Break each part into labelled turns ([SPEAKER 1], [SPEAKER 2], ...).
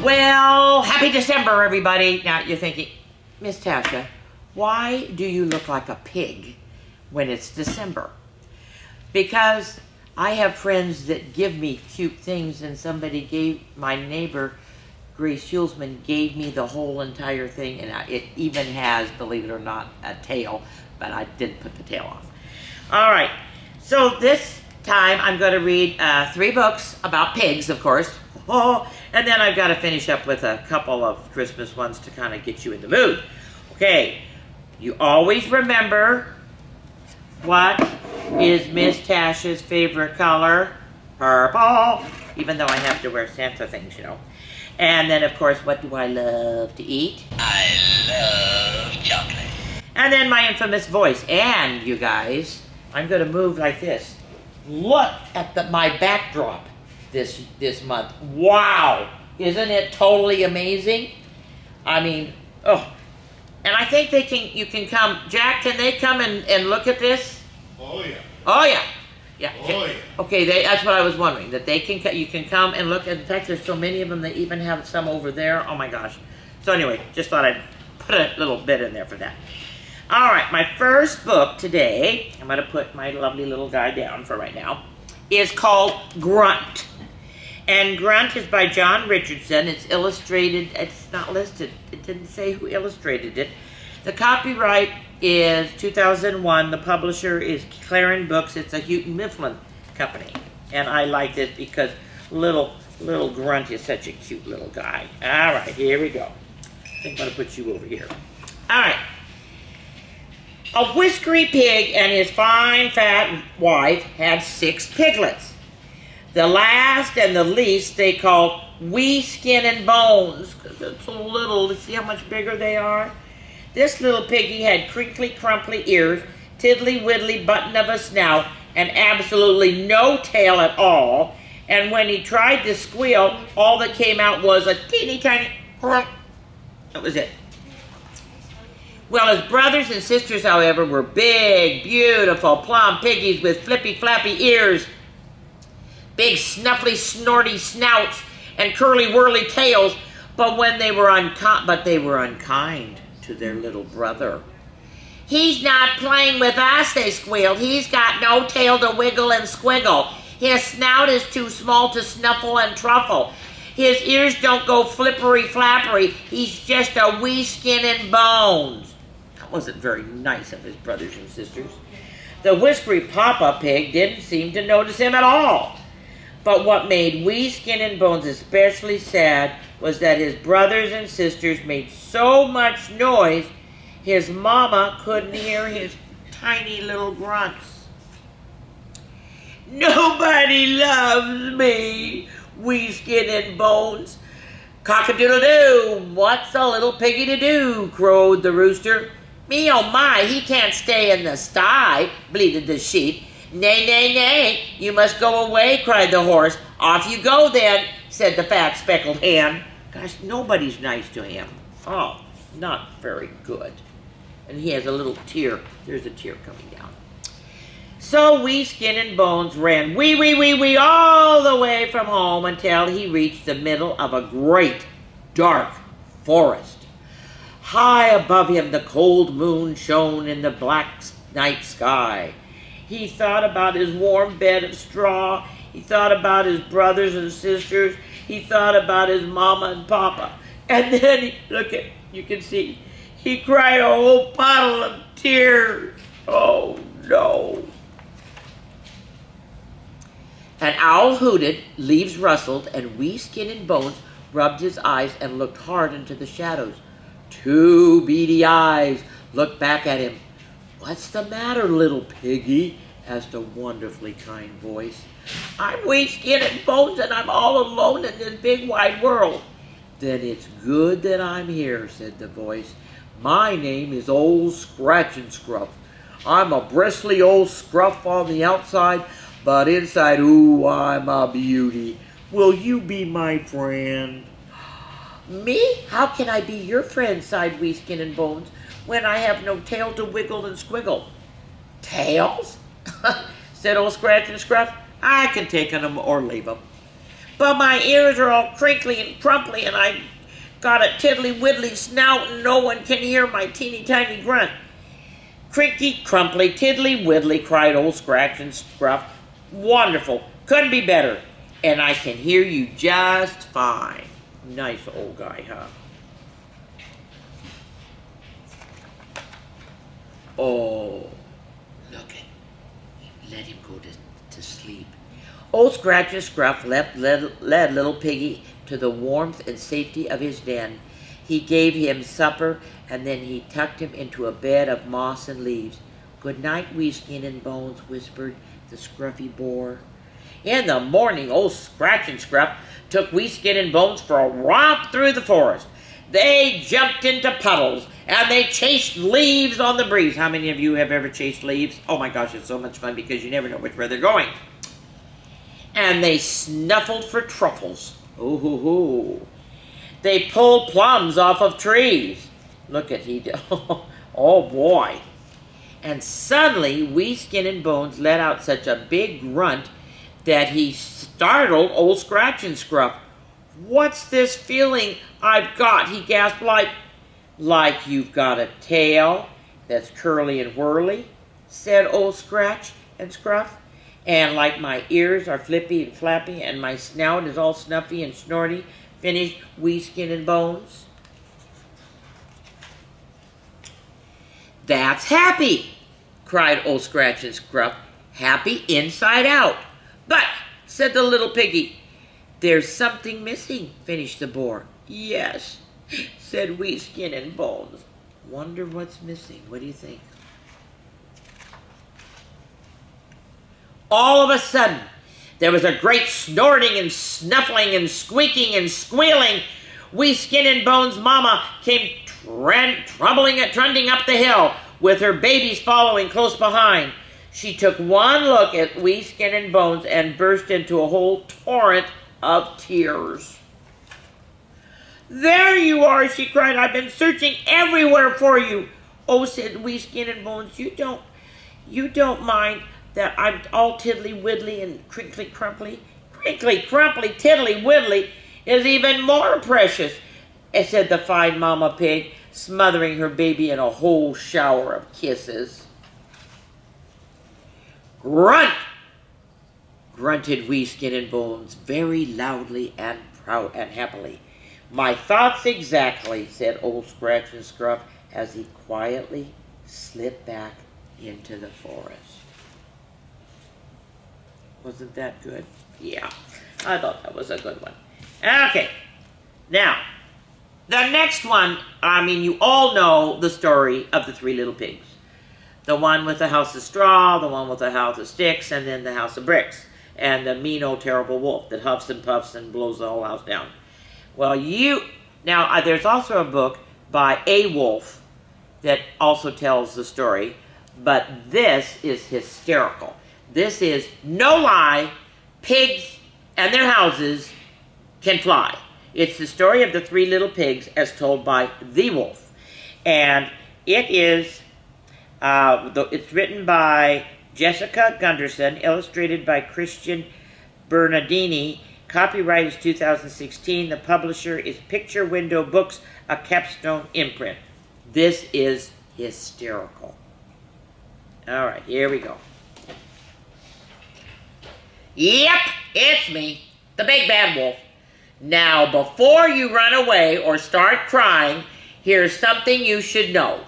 [SPEAKER 1] Well, happy December, everybody. Now, you're thinking, Miss Tasha, why do you look like a pig when it's December? Because I have friends that give me cute things, and my neighbor, Grace Schulzman, gave me the whole entire thing, and it even has, believe it or not, a tail, but I did put the tail on. All right, so this time I'm going to read 3 books about pigs, of course. Oh, and then I've got to finish up with a couple of Christmas ones to kind of get you in the mood. Okay, you always remember what is Miss Tasha's favorite color? Purple, even though I have to wear Santa things, you know. And then, of course, what do I love to eat?
[SPEAKER 2] I love chocolate.
[SPEAKER 1] And then my infamous voice. And, you guys, I'm going to move like this. Look at my backdrop this month. Wow! Isn't it totally amazing? I mean, oh. And I think you can come. Jack, can they come and look at this?
[SPEAKER 3] Oh, yeah.
[SPEAKER 1] Oh, yeah. Yeah.
[SPEAKER 3] Oh, yeah.
[SPEAKER 1] Okay, that's what I was wondering. That you can come and look. In fact, there's so many of them. They even have some over there. Oh, my gosh. So anyway, just thought I'd put a little bit in there for that. All right, my first book today, I'm going to put my lovely little guy down for right now, is called Grunt. And Grunt is by John Richardson. It's illustrated. It's not listed. It didn't say who illustrated it. The copyright is 2001. The publisher is Clarin Books. It's a Houghton Mifflin company. And I like this because little Grunt is such a cute little guy. All right, here we go. I think I'm going to put you over here. All right. A whiskery pig and his fine fat wife had 6 piglets. The last and the least they called Wee Skin and Bones, because it's so little. See how much bigger they are? This little piggy had crinkly, crumply ears, tiddly-widdly button of a snout, and absolutely no tail at all. And when he tried to squeal, all that came out was a teeny tiny crunk. That was it. Well, his brothers and sisters, however, were big, beautiful, plump piggies with flippy-flappy ears, big snuffly, snorty snouts, and curly-whirly tails, but they were unkind to their little brother. "He's not playing with us," they squealed. "He's got no tail to wiggle and squiggle. His snout is too small to snuffle and truffle. His ears don't go flippery-flappery. He's just a wee skin and bones." That wasn't very nice of his brothers and sisters. The whiskery Papa Pig didn't seem to notice him at all. But what made Wee Skin and Bones especially sad was that his brothers and sisters made so much noise, his mama couldn't hear his tiny little grunts. "Nobody loves me, Wee Skin and Bones. Cock-a-doodle-doo, what's a little piggy to do?" crowed the rooster. "Me, oh my, he can't stay in the sty," bleated the sheep. "Nay, nay, nay, you must go away," cried the horse. "Off you go then," said the fat speckled hen. Gosh, nobody's nice to him. Oh, not very good. And he has a little tear. There's a tear coming down. So Wee Skin and Bones ran wee all the way from home until he reached the middle of a great, dark forest. High above him, the cold moon shone in the black night sky. He thought about his warm bed of straw. He thought about his brothers and sisters. He thought about his mama and papa. And then, you can see, he cried a whole bottle of tears. Oh, no. An owl hooted, leaves rustled, and Wee Skin and Bones rubbed his eyes and looked hard into the shadows. 2 beady eyes looked back at him. "What's the matter, little piggy?" asked a wonderfully kind voice. "I'm Wee Skin and Bones, and I'm all alone in this big wide world." "Then it's good that I'm here," said the voice. "My name is Old Scratch and Scruff. I'm a bristly old scruff on the outside, but inside, ooh, I'm a beauty. Will you be my friend?" "Me? How can I be your friend?" sighed Wee Skin and Bones, "when I have no tail to wiggle and squiggle." "Tails?" said Old Scratch and Scruff. "I can take them or leave them." but my ears are all crinkly and crumply, and I got a tiddly-widdly snout, and no one can hear my teeny-tiny grunt. Crinkly, crumply, tiddly-widdly, cried old Scratch and Scruff. Wonderful. Couldn't be better. And I can hear you just fine. Nice old guy, huh? Oh, look it. Let him go to sleep. Old Scratch and Scruff led little Piggy to the warmth and safety of his den. He gave him supper, and then he tucked him into a bed of moss and leaves. "Good night, wee Skin and Bones," whispered the scruffy boar. In the morning, old Scratch and Scruff took wee Skin and Bones for a romp through the forest. They jumped into puddles, and they chased leaves on the breeze. How many of you have ever chased leaves? Oh my gosh, it's so much fun because you never know which way they're going. And they snuffled for truffles. Ooh, hoo, hoo. They pulled plums off of trees. Look at he. Oh boy. And suddenly, wee Skin and Bones let out such a big grunt that he startled old Scratch and Scruff. "What's this feeling I've got?" he gasped. Like you've got a tail that's curly and whirly," said old Scratch and Scruff. "And like my ears are flippy and flappy, and my snout is all snuffy and snorty," finished wee Skin and Bones. "That's happy," cried old Scratch and Scruff. "Happy inside out." "But," said the little piggy. "There's something missing," finished the boar. "Yes," said wee Skin and Bones. Wonder what's missing. What do you think? All of a sudden, there was a great snorting and snuffling and squeaking and squealing. Wee Skin and Bones' mama came trundling up the hill, with her babies following close behind. She took one look at wee Skin and Bones and burst into a whole torrent of tears. "There you are," she cried. "I've been searching everywhere for you." "Oh," said wee Skin and Bones, you don't mind that I'm all tiddly-widdly and crinkly-crumply?" "Crinkly-crumply, tiddly-widdly is even more precious," said the fine Mama Pig, smothering her baby in a whole shower of kisses. "Grunt!" grunted wee Skin and Bones very loudly and proud and happily. "My thoughts exactly," said old Scratch and Scruff as he quietly slipped back into the forest. Wasn't that good? Yeah, I thought that was a good one. Okay, now, the next one, you all know the story of the three little pigs. The one with the house of straw, the one with the house of sticks, and then the house of bricks. And the mean old terrible wolf that huffs and puffs and blows the whole house down. Well, there's also a book by a wolf that also tells the story, but this is hysterical. This is, no lie, pigs and their houses can fly. It's the story of the three little pigs as told by the wolf. And it is, it's written by Jessica Gunderson, illustrated by Christian Bernardini. Copyright is 2016. The publisher is Picture Window Books, a capstone imprint. This is hysterical. All right, here we go. Yep, it's me, the big bad wolf. Now, before you run away or start crying, here's something you should know.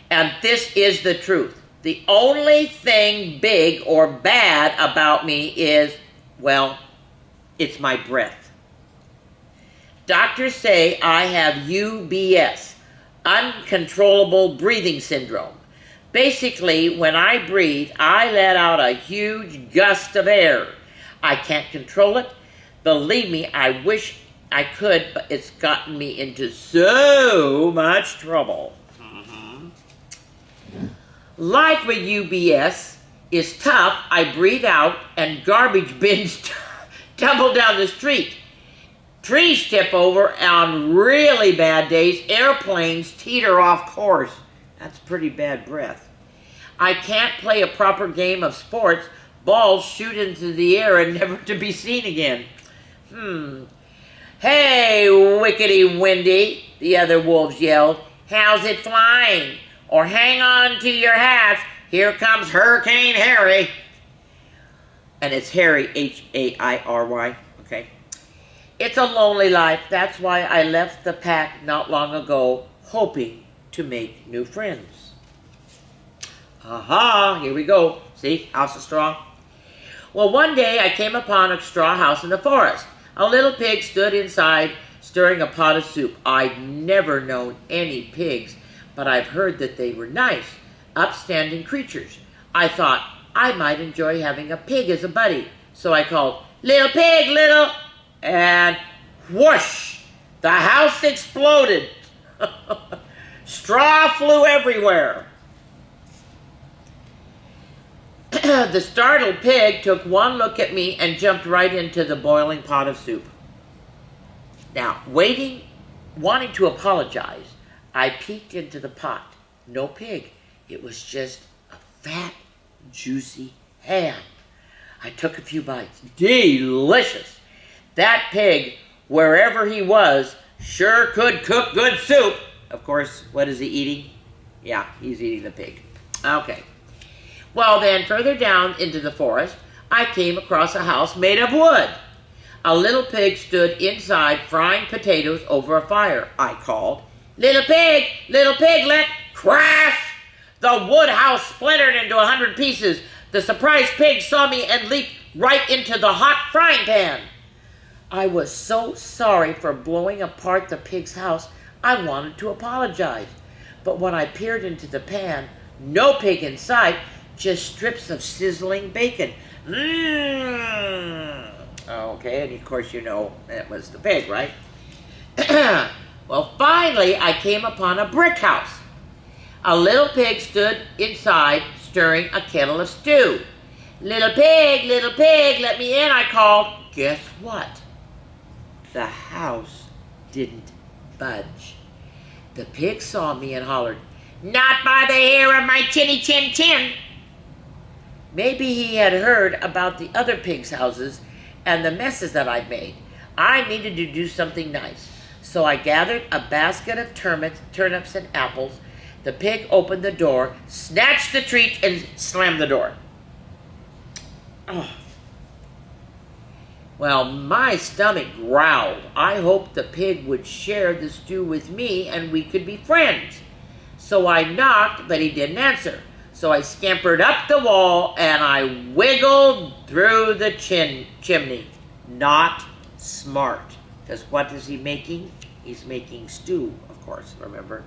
[SPEAKER 1] And this is the truth. The only thing big or bad about me is, well, it's my breath. Doctors say I have UBS, uncontrollable breathing syndrome. Basically, when I breathe, I let out a huge gust of air. I can't control it. Believe me, I wish I could, but it's gotten me into so much trouble. Life with UBS is tough. I breathe out and garbage bins tumble down the street. Trees tip over on really bad days. Airplanes teeter off course. That's pretty bad breath. I can't play a proper game of sports. Balls shoot into the air and never to be seen again. Hey, Wickety Windy, the other wolves yelled. How's it flying? Or hang on to your hats. Here comes Hurricane Harry. And it's Harry, H-A-I-R-Y, okay? It's a lonely life. That's why I left the pack not long ago, hoping to make new friends. Aha, here we go. See, house is strong. Well, one day I came upon a straw house in the forest. A little pig stood inside, stirring a pot of soup. I'd never known any pigs, but I've heard that they were nice, upstanding creatures. I thought I might enjoy having a pig as a buddy. So I called, Little pig, little, and whoosh, the house exploded. Straw flew everywhere. The startled pig took one look at me and jumped right into the boiling pot of soup. Now, wanting to apologize, I peeked into the pot. No pig. It was just a fat, juicy ham. I took a few bites. Delicious. That pig, wherever he was, sure could cook good soup. Of course, what is he eating? Yeah, he's eating the pig. Okay. Well, then, further down into the forest, I came across a house made of wood. A little pig stood inside frying potatoes over a fire. I called, little pig, let crash! The wood house splintered into 100 pieces. The surprised pig saw me and leaped right into the hot frying pan. I was so sorry for blowing apart the pig's house, I wanted to apologize. But when I peered into the pan, no pig in sight, just strips of sizzling bacon. Okay, and of course you know it was the pig, right? Well, finally I came upon a brick house. A little pig stood inside stirring a kettle of stew. Little pig, let me in, I called. Guess what? The house didn't budge. The pig saw me and hollered, not by the hair of my chinny chin chin. Maybe he had heard about the other pigs' houses and the messes that I'd made. I needed to do something nice. So I gathered a basket of turnips and apples. The pig opened the door, snatched the treat, and slammed the door. Oh. Well, my stomach growled. I hoped the pig would share the stew with me and we could be friends. So I knocked, but he didn't answer. So I scampered up the wall and I wiggled through the chimney. Not smart. Because what is he making? He's making stew, of course, remember?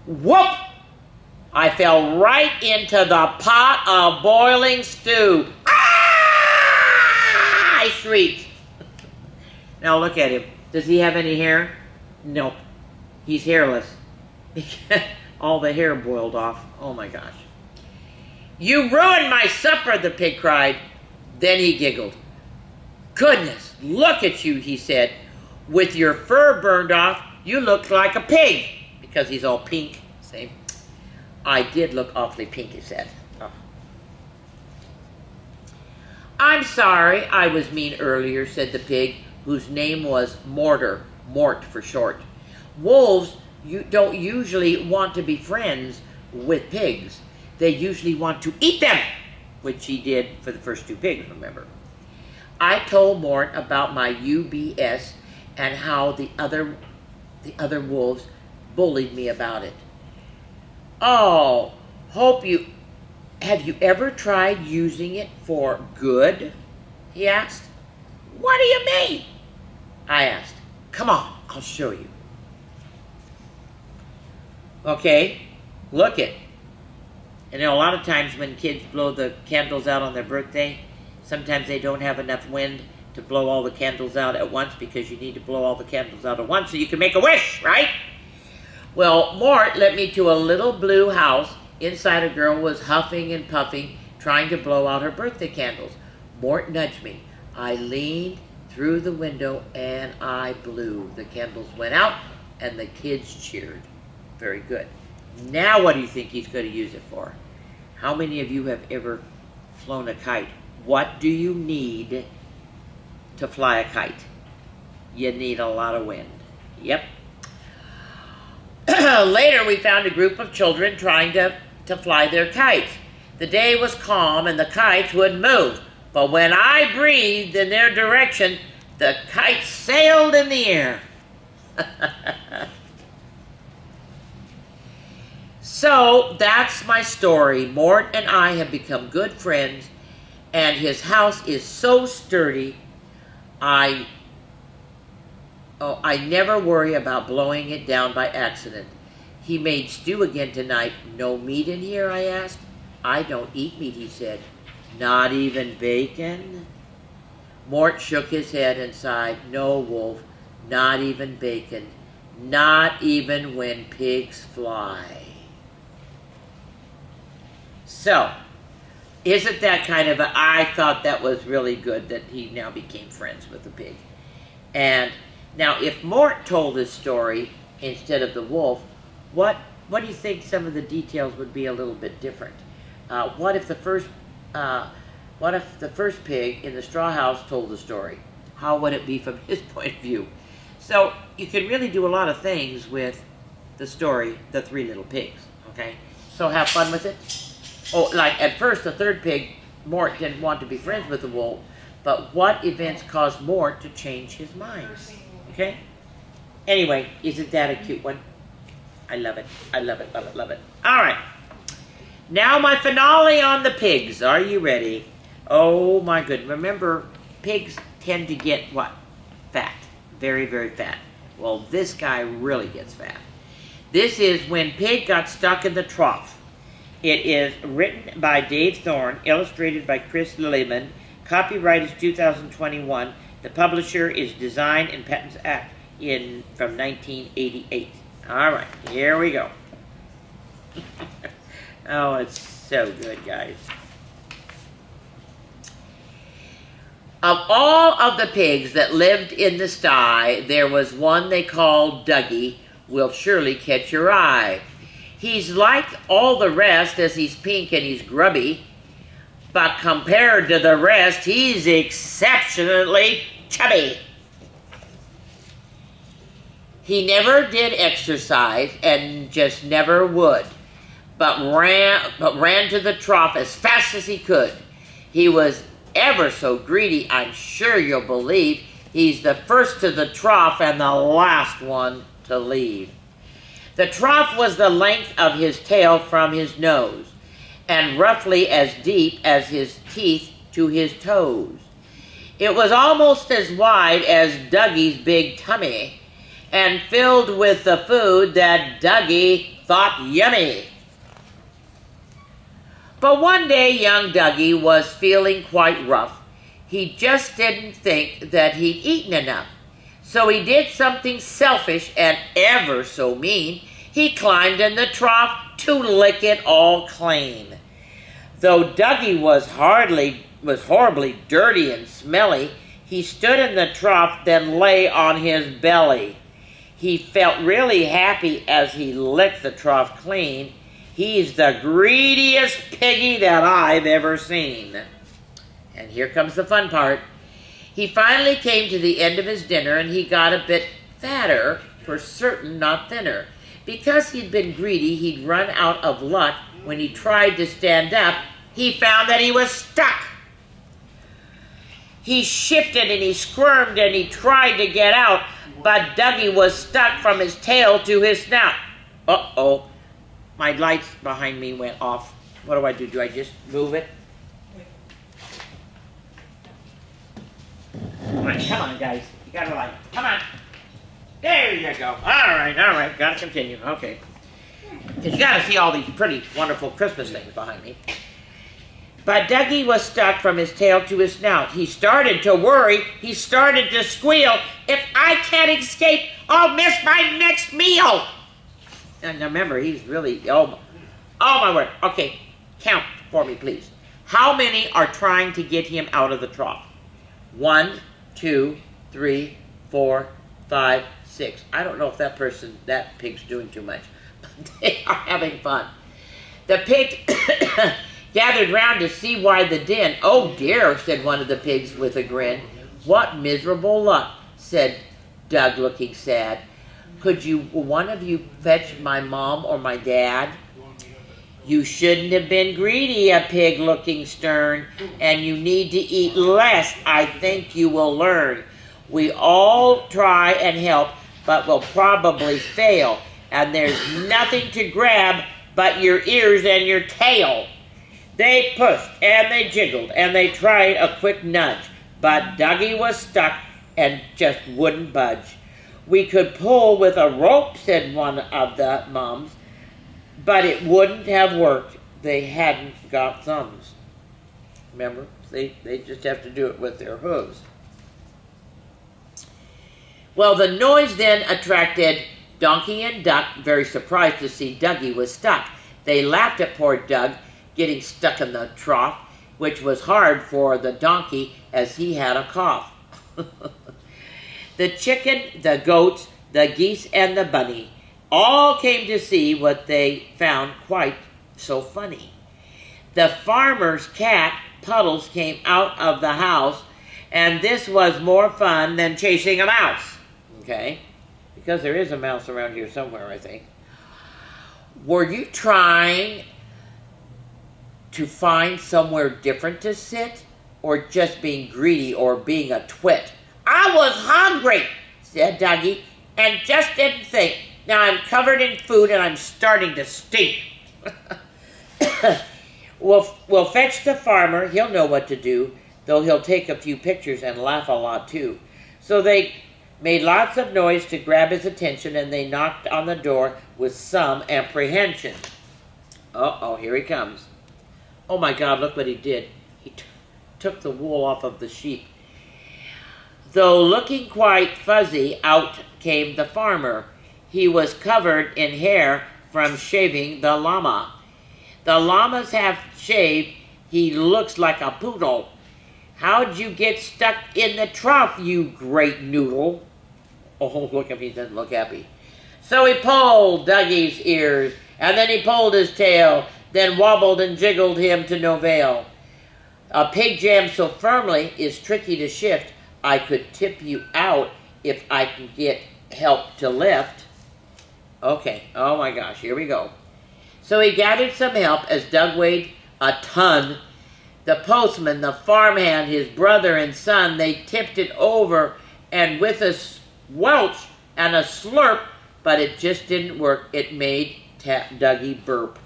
[SPEAKER 1] Whoop! I fell right into the pot of boiling stew. Ah! I shrieked. Now look at him. Does he have any hair? Nope. He's hairless. All the hair boiled off. Oh my gosh. You ruined my supper, the pig cried. Then he giggled. Goodness, look at you, he said. With your fur burned off, you look like a pig. Because he's all pink. See? I did look awfully pink, he said. Oh. I'm sorry I was mean earlier, said the pig, whose name was Mort for short. Wolves don't usually want to be friends with pigs. They usually want to eat them, which he did for the first two pigs, remember. I told Mort about my UBS and how the other wolves bullied me about it. Oh, have you ever tried using it for good? He asked. What do you mean? I asked. Come on, I'll show you. Okay, look it. And a lot of times when kids blow the candles out on their birthday, sometimes they don't have enough wind to blow all the candles out at once because you need to blow all the candles out at once so you can make a wish, right? Well, Mort led me to a little blue house. Inside, a girl was huffing and puffing, trying to blow out her birthday candles. Mort nudged me. I leaned through the window and I blew. The candles went out and the kids cheered. Very good. Now what do you think he's going to use it for? How many of you have ever flown a kite? What do you need to fly a kite. You need a lot of wind. Yep. Later, we found a group of children trying to fly their kites. The day was calm and the kites wouldn't move. But when I breathed in their direction, the kites sailed in the air. So, that's my story. Mort and I have become good friends, and his house is so sturdy, I never worry about blowing it down by accident. He made stew again tonight. No meat in here, I asked. I don't eat meat, he said. Not even bacon? Mort shook his head and sighed. No, Wolf, not even bacon. Not even when pigs fly. So, isn't that kind of I thought that was really good that he now became friends with the pig. And now, if Mort told this story instead of the wolf, what do you think some of the details would be a little bit different? What if the first pig in the straw house told the story? How would it be from his point of view? So you can really do a lot of things with the story, The Three Little Pigs. Okay, so have fun with it. Oh, like at first the third pig, Mort didn't want to be friends with the wolf, but what events caused Mort to change his mind? Okay? Anyway, isn't that a cute one? I love it. I love it, love it, love it. All right. Now my finale on the pigs. Are you ready? Oh my goodness. Remember, pigs tend to get what? Fat. Very, very fat. Well, this guy really gets fat. This is When Pig Got Stuck in the Trough. It is written by Dave Thorne, illustrated by Chris Lehman. Copyright is 2021. The publisher is Design and Patents Act from 1988. All right, here we go. Oh, it's so good, guys. Of all of the pigs that lived in the sty, there was one they called Dougie, will surely catch your eye. He's like all the rest as he's pink and he's grubby, but compared to the rest, he's exceptionally chubby. He never did exercise and just never would, but ran to the trough as fast as he could. He was ever so greedy, I'm sure you'll believe. He's the first to the trough and the last one to leave. The trough was the length of his tail from his nose, and roughly as deep as his teeth to his toes. It was almost as wide as Dougie's big tummy, and filled with the food that Dougie thought yummy. But one day young Dougie was feeling quite rough. He just didn't think that he'd eaten enough. So he did something selfish and ever so mean. He climbed in the trough to lick it all clean. Though Dougie was horribly dirty and smelly, he stood in the trough, then lay on his belly. He felt really happy as he licked the trough clean. He's the greediest piggy that I've ever seen. And here comes the fun part. He finally came to the end of his dinner and he got a bit fatter, for certain not thinner. Because he'd been greedy, he'd run out of luck. When he tried to stand up, he found that he was stuck. He shifted and he squirmed and he tried to get out, but Dougie was stuck from his tail to his snout. Uh-oh. My lights behind me went off. What do I do? Do I just move it? Come on, guys. You got a light. Come on. There you go. All right. Got to continue. Okay. Because you got to see all these pretty, wonderful Christmas things behind me. But Dougie was stuck from his tail to his snout. He started to worry. He started to squeal. If I can't escape, I'll miss my next meal. And remember, he's really, oh my word. Okay, count for me, please. How many are trying to get him out of the trough? 1, 2, 3, 4, 5, 6. I don't know if that pig's doing too much, but they are having fun. The pig gathered round to see why the din. Oh dear, said one of the pigs with a grin. "What miserable luck," said Doug, looking sad. "Could one of you fetch my mom or my dad?" "You shouldn't have been greedy," a pig, looking stern, "and you need to eat less. I think you will learn. We all try and help, but will probably fail, and there's nothing to grab but your ears and your tail." They pushed, and they jiggled, and they tried a quick nudge, but Dougie was stuck and just wouldn't budge. "We could pull with a rope," said one of the mums, "but it wouldn't have worked. They hadn't got thumbs." Remember, they just have to do it with their hooves. Well, the noise then attracted Donkey and Duck, very surprised to see Dougie was stuck. They laughed at poor Doug getting stuck in the trough, which was hard for the donkey as he had a cough. The chicken, the goats, the geese, and the bunny all came to see what they found quite so funny. The farmer's cat, Puddles, came out of the house, and this was more fun than chasing a mouse. Okay? Because there is a mouse around here somewhere, I think. "Were you trying to find somewhere different to sit, or just being greedy or being a twit?" "I was hungry," said Dougie, "and just didn't think. Now I'm covered in food and I'm starting to stink." We'll fetch the farmer. He'll know what to do, though he'll take a few pictures and laugh a lot too. So they made lots of noise to grab his attention, and they knocked on the door with some apprehension. Uh-oh, here he comes. Oh my God, look what he did. He took the wool off of the sheep. Though looking quite fuzzy, out came the farmer. He was covered in hair from shaving the llama. The llama's half shaved. He looks like a poodle. "How'd you get stuck in the trough, you great noodle?" Oh, look at him, he doesn't look happy. So he pulled Dougie's ears, and then he pulled his tail, then wobbled and jiggled him to no avail. "A pig jammed so firmly is tricky to shift. I could tip you out if I can get help to lift." Okay, oh my gosh, here we go. So he gathered some help as Doug weighed a ton. The postman, the farmhand, his brother and son, they tipped it over, and with a squelch and a slurp, but it just didn't work. It made Dougie burp.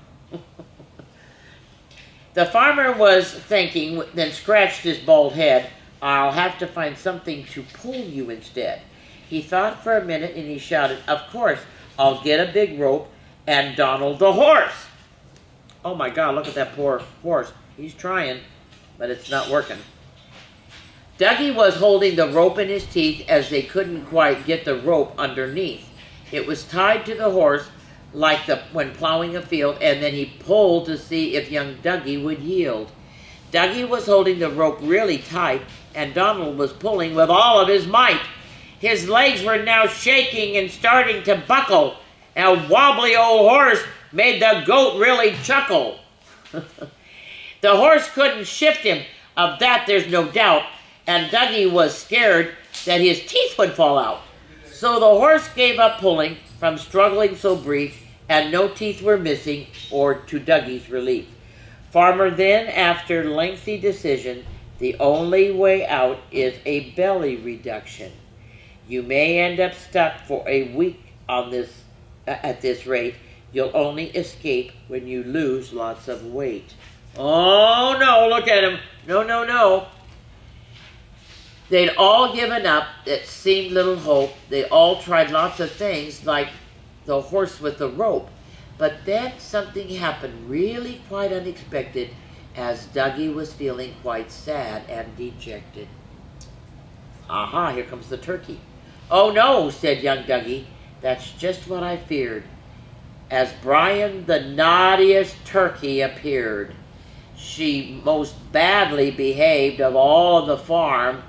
[SPEAKER 1] The farmer was thinking, then scratched his bald head. "I'll have to find something to pull you instead." He thought for a minute and he shouted, "Of course, I'll get a big rope and Donald the horse." Oh my God, look at that poor horse. He's trying, but it's not working. Dougie was holding the rope in his teeth as they couldn't quite get the rope underneath. It was tied to the horse like when plowing a field, and then he pulled to see if young Dougie would yield. Dougie was holding the rope really tight, and Donald was pulling with all of his might. His legs were now shaking and starting to buckle. A wobbly old horse made the goat really chuckle. The horse couldn't shift him, of that there's no doubt, and Dougie was scared that his teeth would fall out. So the horse gave up pulling from struggling so brief, and no teeth were missing, or to Dougie's relief. Farmer then, after lengthy decision, the only way out is a belly reduction. You may end up stuck for a week on this at this rate. You'll only escape when you lose lots of weight. Oh no, look at him. No, no, no. They'd all given up. It seemed little hope. They all tried lots of things, like the horse with the rope. But then something happened really quite unexpected, as Dougie was feeling quite sad and dejected. Aha, here comes the turkey. "Oh no," said young Dougie, "that's just what I feared." As Brian, the naughtiest turkey, appeared. She most badly behaved of all the farm,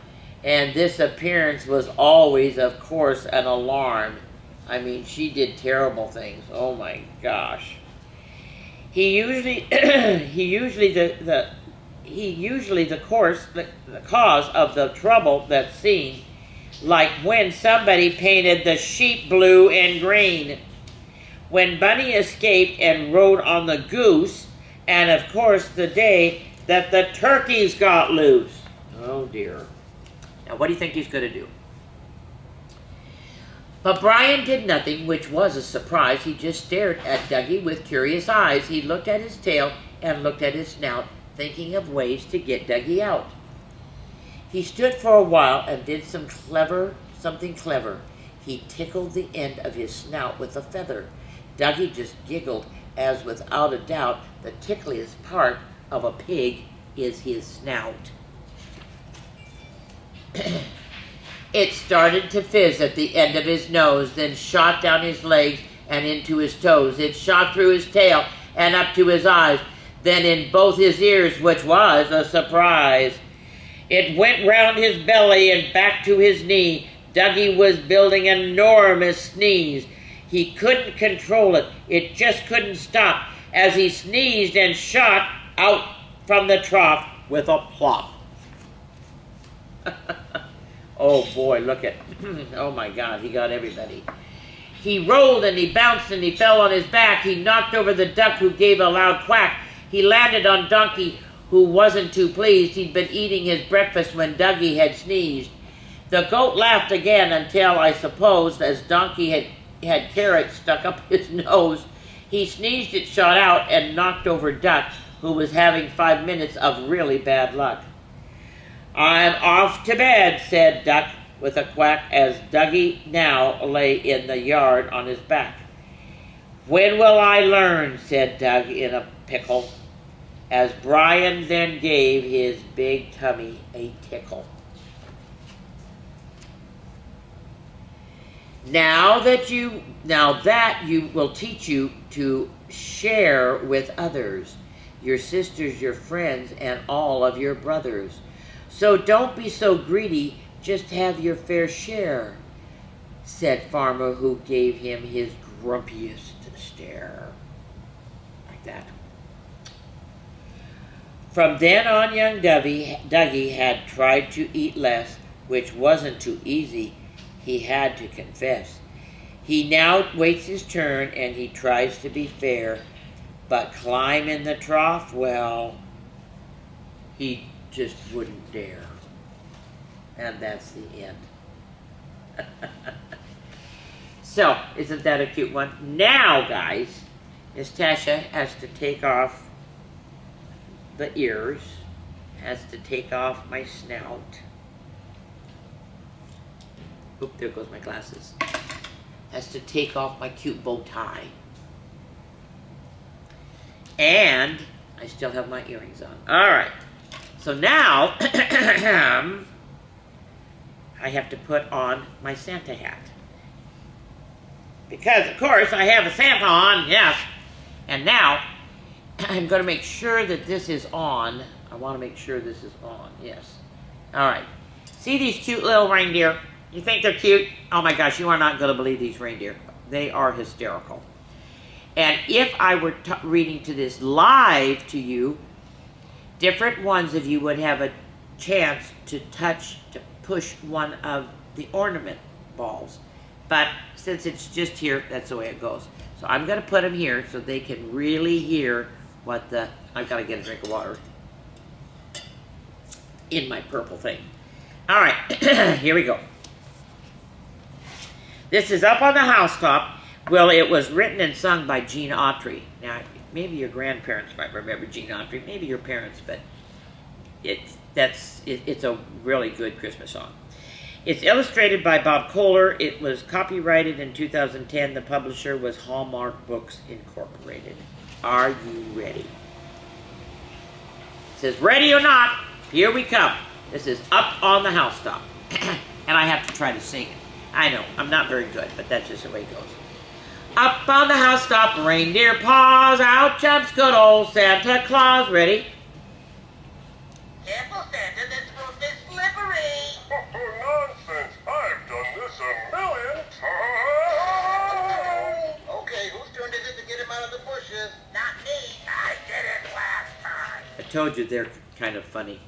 [SPEAKER 1] and this appearance was always, of course, an alarm. I mean, she did terrible things. Oh my gosh. He usually he usually the cause of the trouble that's seen, like when somebody painted the sheep blue and green, when Bunny escaped and rode on the goose, and of course the day that the turkeys got loose. Oh dear. Now what do you think he's going to do? But Brian did nothing, which was a surprise. He just stared at Dougie with curious eyes. He looked at his tail and looked at his snout, thinking of ways to get Dougie out. He stood for a while and did something clever. He tickled the end of his snout with a feather. Dougie just giggled, as without a doubt the tickliest part of a pig is his snout. It started to fizz at the end of his nose, then shot down his legs and into his toes. It shot through his tail and up to his eyes, then in both his ears, which was a surprise. It went round his belly and back to his knee. Dougie was building an enormous sneeze. He couldn't control it. It just couldn't stop as he sneezed and shot out from the trough with a plop. Oh boy, look at, oh my God, he got everybody. He rolled and he bounced and he fell on his back. He knocked over the duck, who gave a loud quack. He landed on Donkey, who wasn't too pleased. He'd been eating his breakfast when Dougie had sneezed. The goat laughed again until, I suppose, as Donkey had carrots stuck up his nose, he sneezed, it shot out and knocked over Duck, who was having 5 minutes of really bad luck. I'm off to bed, said Duck with a quack, as Dougie now lay in the yard on his back. When will I learn, said Doug in a pickle, as Brian then gave his big tummy a tickle. Now that you will teach you to share with others, your sisters, your friends, and all of your brothers. So don't be so greedy, just have your fair share, said Farmer, who gave him his grumpiest stare. Like that. From then on, young Dougie had tried to eat less, which wasn't too easy, he had to confess. He now waits his turn and he tries to be fair, but climb in the trough, well, he just wouldn't dare. And that's the end. So, isn't that a cute one? Now, guys, Miss Tasha has to take off the ears, has to take off my snout. Oop, there goes my glasses. Has to take off my cute bow tie. And I still have my earrings on. All right. So now, I have to put on my Santa hat. Because, of course, I have a Santa on, yes. And now, I'm going to make sure that this is on. I want to make sure this is on, yes. All right. See these cute little reindeer? You think they're cute? Oh my gosh, you are not going to believe these reindeer. They are hysterical. And if I were reading to this live to you, different ones of you would have a chance to push one of the ornament balls. But since it's just here, that's the way it goes. So I'm going to put them here so they can really hear what I've got to get a drink of water in my purple thing. All right, here we go. This is Up on the Housetop. Well, it was written and sung by Gene Autry. Now, maybe your grandparents might remember Gene Autry, maybe your parents, but it's a really good Christmas song. It's illustrated by Bob Kohler. It was copyrighted in 2010. The publisher was Hallmark Books Incorporated. Are you ready? It says, ready or not, here we come. This is Up on the Housetop. And I have to try to sing it. I know, I'm not very good, but that's just the way it goes. Up on the housetop, reindeer paws, out jumps good old Santa Claus. Ready?
[SPEAKER 2] Careful, Santa, this roof is slippery.
[SPEAKER 3] Nonsense! I've done this a million times!
[SPEAKER 2] Okay, whose turn is it to get him out of the bushes? Not me. I did it last time.
[SPEAKER 1] told you they're kind of funny.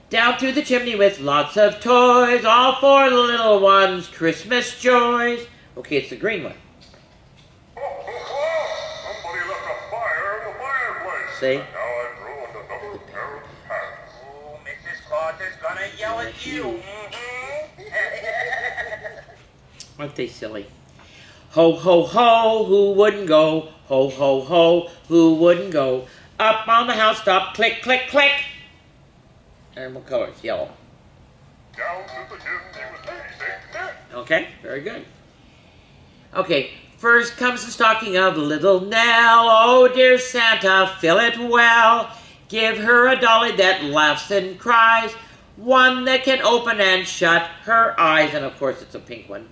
[SPEAKER 1] Down through the chimney with lots of toys, all for the little ones, Christmas joys. Okay, it's the green one.
[SPEAKER 3] Somebody left a fire in the fireplace.
[SPEAKER 1] See?
[SPEAKER 3] And now I've ruined another pair of pants.
[SPEAKER 2] Oh, Mrs. Claus is gonna yell at you.
[SPEAKER 1] Aren't they silly? Ho, ho, ho, who wouldn't go? Ho, ho, ho, who wouldn't go? Up on the housetop, click, click, click. And what color? It's yellow.
[SPEAKER 3] Down to the chimney with me.
[SPEAKER 1] Okay, very good. Okay, first comes the stocking of little Nell. Oh, dear Santa, fill it well. Give her a dolly that laughs and cries, one that can open and shut her eyes. And of course, it's a pink one.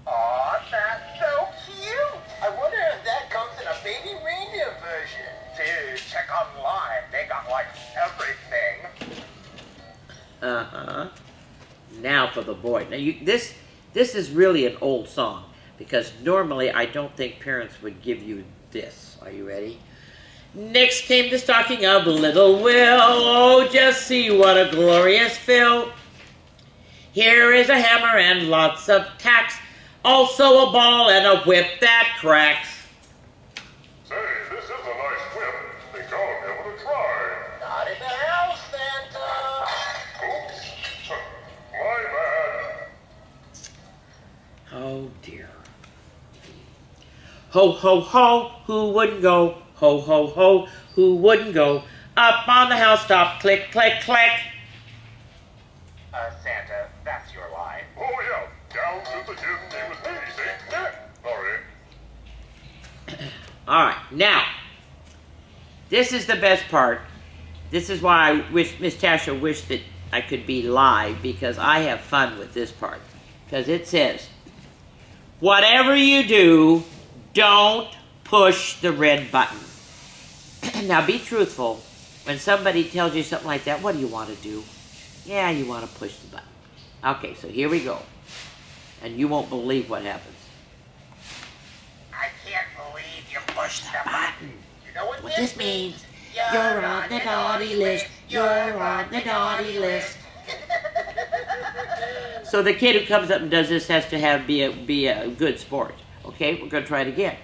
[SPEAKER 2] Aw, that's so cute. I wonder if that comes in a baby reindeer version. Dude, check online. They got like everything.
[SPEAKER 1] Uh-huh. Now for the boy. Now this is really an old song, because normally I don't think parents would give you this. Are you ready? Next came the stocking of little Will. Oh, just see what a glorious fill. Here is a hammer and lots of tacks, also a ball and a whip that cracks.
[SPEAKER 3] Say, this is a nice whip. Think I'll give it a try.
[SPEAKER 2] Not in the house, Santa.
[SPEAKER 3] Oops. My bad.
[SPEAKER 1] Oh dear. Ho, ho, ho, who wouldn't go? Ho, ho, ho, who wouldn't go? Up on the housetop, click, click, click.
[SPEAKER 2] Santa, that's your line.
[SPEAKER 3] Oh, yeah. Down to the chimney with me. Sorry.
[SPEAKER 1] All right, now, this is the best part. This is why I wish Miss Tasha wished that I could be live, because I have fun with this part. Because it says, whatever you do, don't push the red button. Now, be truthful. When somebody tells you something like that, what do you want to do? Yeah, you want to push the button. Okay, so here we go. And you won't believe what happens.
[SPEAKER 2] I can't believe you pushed the button. You know what
[SPEAKER 1] This means you're on the naughty list. You're on the naughty list. So the kid who comes up and does this has to be a good sport. Okay, we're going to try it again.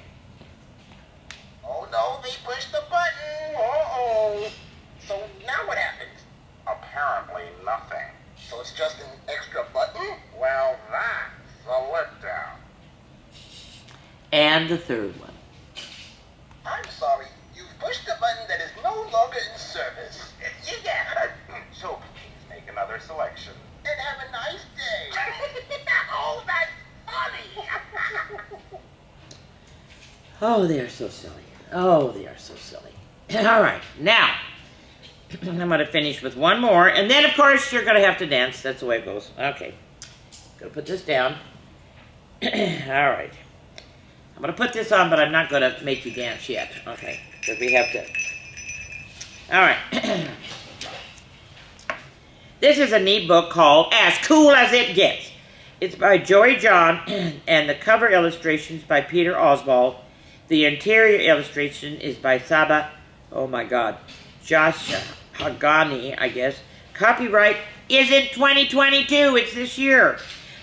[SPEAKER 2] Oh no, they pushed the button. Uh-oh. So now what happens? Apparently nothing. So it's just an extra button? Well, that's a letdown.
[SPEAKER 1] And the third one.
[SPEAKER 2] I'm sorry, you've pushed a button that is no longer in service. Yeah. So please make another selection. And have a nice day. Oh, that's funny.
[SPEAKER 1] Oh, they are so silly. Oh, they are so silly. All right, now, I'm going to finish with one more. And then, of course, you're going to have to dance. That's the way it goes. Okay. Going to put this down. All right. I'm going to put this on, but I'm not going to make you dance yet. Okay. Because we have to. All right. This is a neat book called As Cool as It Gets. It's by Joey John, and the cover illustrations by Peter Oswald. The interior illustration is by Saba, oh my God, Josh Hagani, I guess. Copyright is in 2022. It's this year.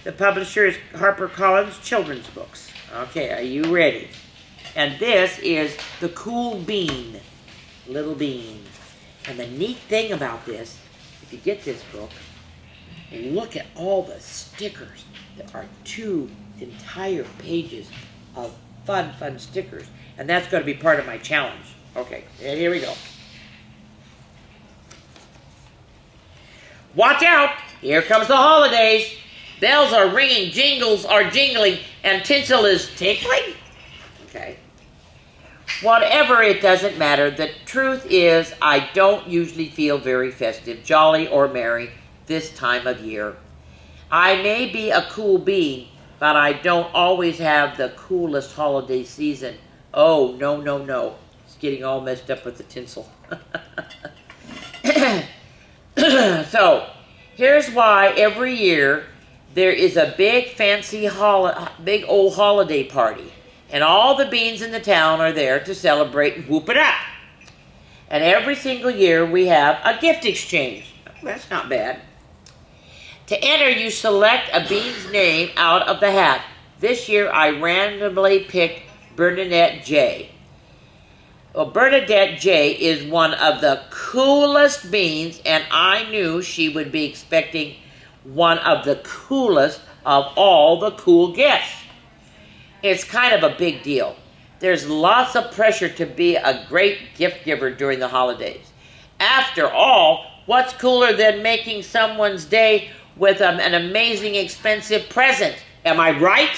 [SPEAKER 1] The publisher is HarperCollins Children's Books. Okay, are you ready? And this is The Cool Bean, Little Bean. And the neat thing about this, if you get this book, look at all the stickers. There are 2 entire pages of fun stickers. And that's going to be part of my challenge. Okay, and here we go. Watch out! Here comes the holidays. Bells are ringing, jingles are jingling, and tinsel is tinkling. Okay. Whatever, it doesn't matter. The truth is, I don't usually feel very festive, jolly, or merry this time of year. I may be a cool bean, but I don't always have the coolest holiday season. Oh, no. It's getting all messed up with the tinsel. So, here's why every year there is a big fancy big old holiday party. And all the beans in the town are there to celebrate and whoop it up. And every single year we have a gift exchange. That's not bad. To enter, you select a bean's name out of the hat. This year I randomly picked Bernadette J. Well, Bernadette J is one of the coolest beans, and I knew she would be expecting one of the coolest of all the cool gifts. It's kind of a big deal. There's lots of pressure to be a great gift giver during the holidays. After all, what's cooler than making someone's day with an amazing expensive present? Am I right?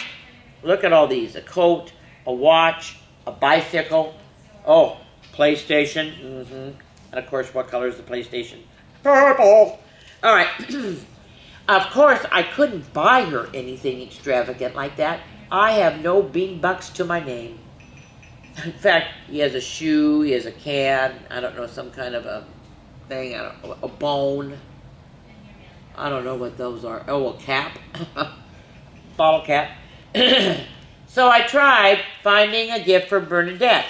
[SPEAKER 1] Look at all these. A coat, a watch, a bicycle. Oh, PlayStation. And of course, what color is the PlayStation? Purple. All right. Of course, I couldn't buy her anything extravagant like that. I have no bean bucks to my name. In fact, he has a shoe, he has a can, I don't know, some kind of a thing, I don't know, a bone. I don't know what those are. Oh, a cap. Bottle cap. So I tried finding a gift for Bernadette.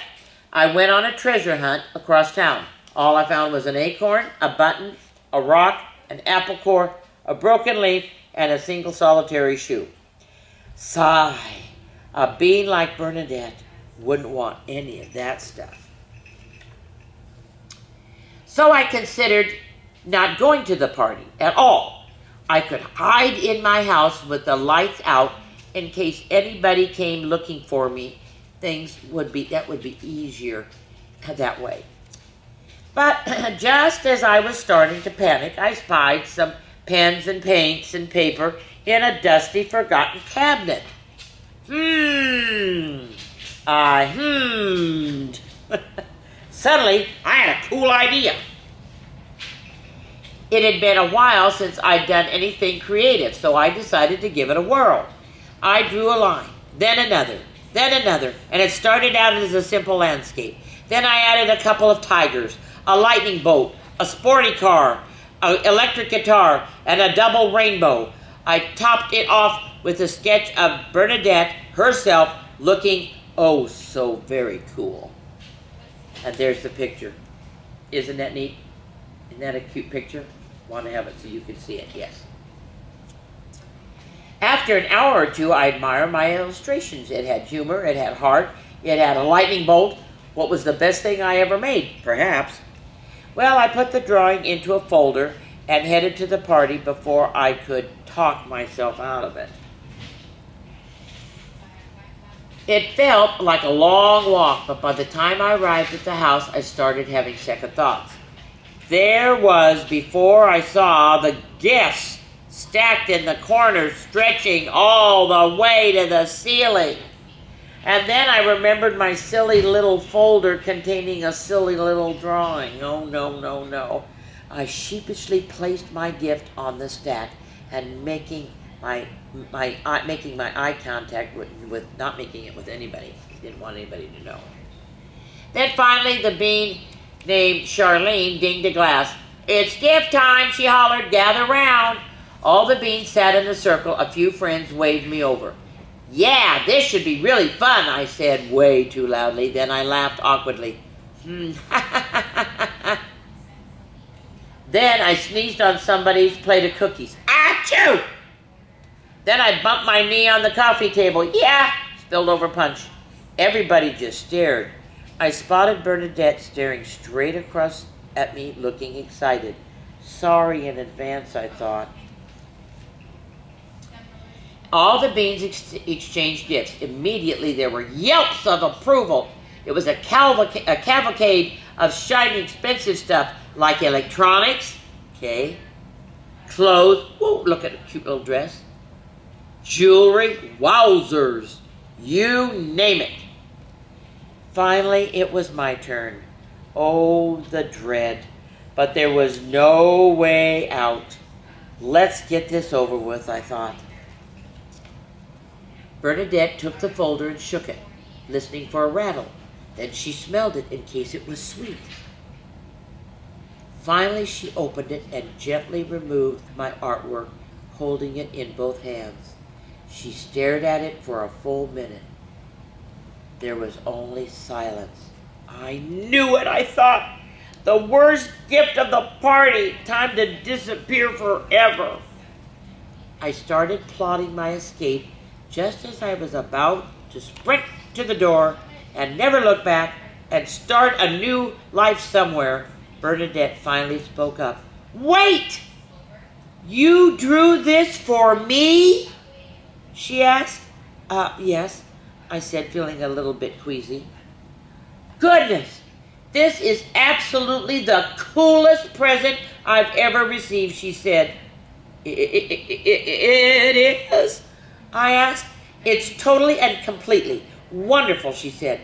[SPEAKER 1] I went on a treasure hunt across town. All I found was an acorn, a button, a rock, an apple core, a broken leaf, and a single solitary shoe. Sigh. A bean like Bernadette wouldn't want any of that stuff. So I considered not going to the party at all. I could hide in my house with the lights out in case anybody came looking for me. That would be easier that way. But just as I was starting to panic, I spied some pens and paints and paper in a dusty, forgotten cabinet. I hummed. Suddenly, I had a cool idea. It had been a while since I'd done anything creative, so I decided to give it a whirl. I drew a line, then another, and it started out as a simple landscape. Then I added a couple of tigers, a lightning bolt, a sporty car, an electric guitar, and a double rainbow. I topped it off with a sketch of Bernadette herself looking oh so very cool. And there's the picture. Isn't that neat? Isn't that a cute picture? Want to have it so you can see it, yes. After an hour or two, I admire my illustrations. It had humor, it had heart, it had a lightning bolt. What was the best thing I ever made? Perhaps. Well, I put the drawing into a folder and headed to the party before I could talk myself out of it. It felt like a long walk, but by the time I arrived at the house, I started having second thoughts. There was, before I saw, the gifts stacked in the corners, stretching all the way to the ceiling. And then I remembered my silly little folder containing a silly little drawing. Oh, no. I sheepishly placed my gift on the stack and making my eye contact with not making it with anybody. Didn't want anybody to know. Then finally the bean named Charlene dinged a glass. "It's gift time," she hollered. "Gather round." All the beans sat in a circle. A few friends waved me over. "Yeah, this should be really fun," I said way too loudly. Then I laughed awkwardly. Then I sneezed on somebody's plate of cookies. Achoo! Then I bumped my knee on the coffee table. Yeah! Spilled over punch. Everybody just stared. I spotted Bernadette staring straight across at me, looking excited. Sorry in advance, I thought. All the beans exchanged gifts. Immediately there were yelps of approval. It was a cavalcade of shiny, expensive stuff like electronics, okay, clothes, whoa, look at a cute little dress, jewelry, wowzers, you name it. Finally, it was my turn. Oh, the dread. But there was no way out. Let's get this over with, I thought. Bernadette took the folder and shook it, listening for a rattle. Then she smelled it in case it was sweet. Finally, she opened it and gently removed my artwork, holding it in both hands. She stared at it for a full minute. There was only silence. I knew it, I thought. The worst gift of the party. Time to disappear forever. I started plotting my escape just as I was about to sprint to the door and never look back and start a new life somewhere. Bernadette finally spoke up. Wait! You drew this for me? She asked. Yes, I said, feeling a little bit queasy. Goodness, this is absolutely the coolest present I've ever received, she said. It is? I asked. It's totally and completely wonderful, she said.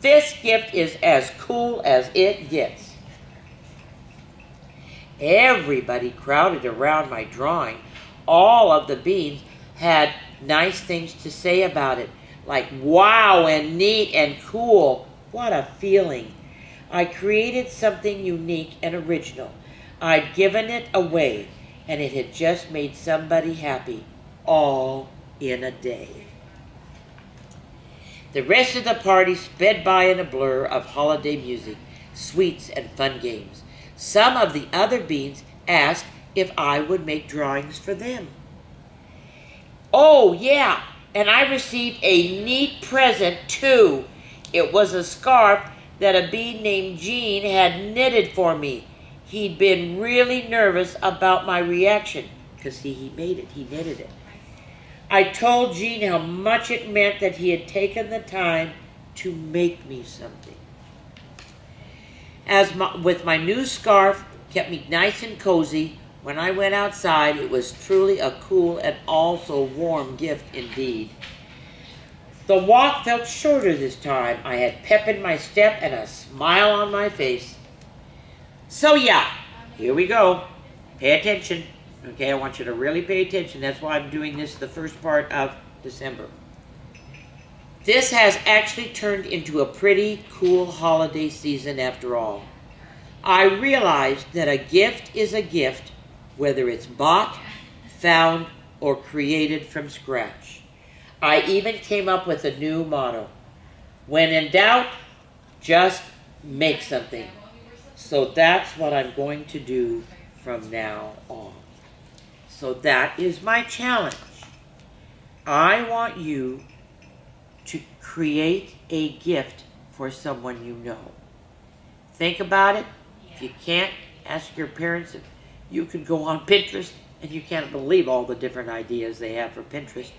[SPEAKER 1] This gift is as cool as it gets. Everybody crowded around my drawing. All of the beans had nice things to say about it, like wow and neat and cool. What a feeling. I created something unique and original. I'd given it away, and it had just made somebody happy, all in a day. The rest of the party sped by in a blur of holiday music, sweets, and fun games. Some of the other beans asked if I would make drawings for them. Oh, yeah, and I received a neat present, too. It was a scarf that a bean named Gene had knitted for me. He'd been really nervous about my reaction, because he made it, he knitted it. I told Gene how much it meant that he had taken the time to make me something. With my new scarf kept me nice and cozy, when I went outside, it was truly a cool and also warm gift indeed. The walk felt shorter this time. I had pep in my step and a smile on my face. So yeah, here we go. Pay attention. Okay, I want you to really pay attention. That's why I'm doing this the first part of December. This has actually turned into a pretty cool holiday season after all. I realized that a gift is a gift, whether it's bought, found, or created from scratch. I even came up with a new motto. When in doubt, just make something. So that's what I'm going to do from now on. So that is my challenge. I want you to create a gift for someone you know. Think about it. If you can't, ask your parents. If you could go on Pinterest, and you can't believe all the different ideas they have for Pinterest.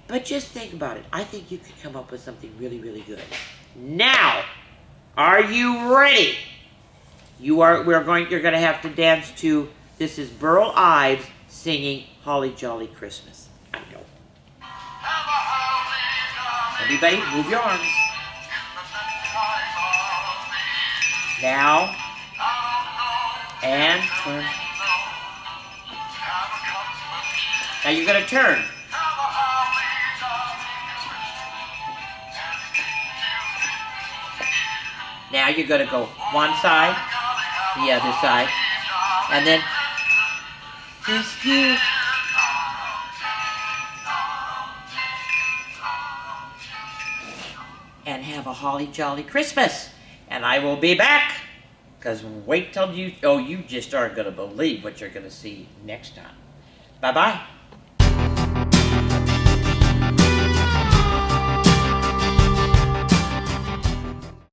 [SPEAKER 1] But just think about it. I think you could come up with something really, really good. Now, are you ready? You're going to have to dance to, this is Burl Ives singing Holly Jolly Christmas. I know. Everybody, move your arms. Now, and turn. Now you're going to turn. Now you're going to go one side, the other side, and then this here. And have a holly jolly Christmas. And I will be back. Because wait till you just aren't going to believe what you're going to see next time. Bye-bye.